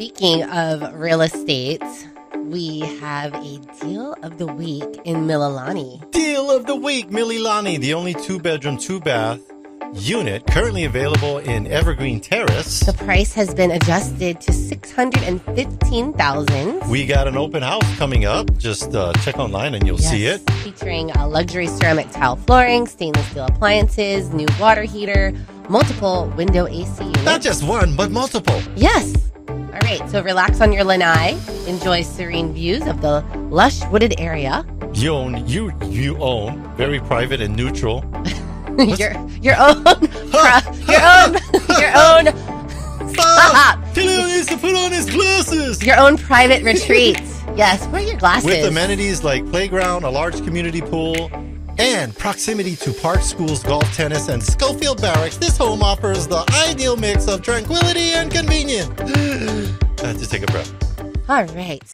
speaking of real estate, we have a deal of the week in Mililani. Deal of the week, Mililani, the only 2-bedroom, 2-bath unit currently available in Evergreen Terrace. The price has been adjusted to $615,000. We got an open house coming up. Just check online and you'll see it. Featuring luxury ceramic tile flooring, stainless steel appliances, new water heater, multiple window AC units. Not just one, but multiple. Yes. All right, so relax on your lanai. Enjoy serene views of the lush wooded area. You own very private and neutral. your own. Stop. Tilio needs to put on his glasses. Your own private retreat. Yes, wear your glasses. With amenities like playground, a large community pool, and proximity to park, schools, golf, tennis, and Schofield Barracks, this home offers the ideal mix of tranquility and convenience. I have to take a breath. All right.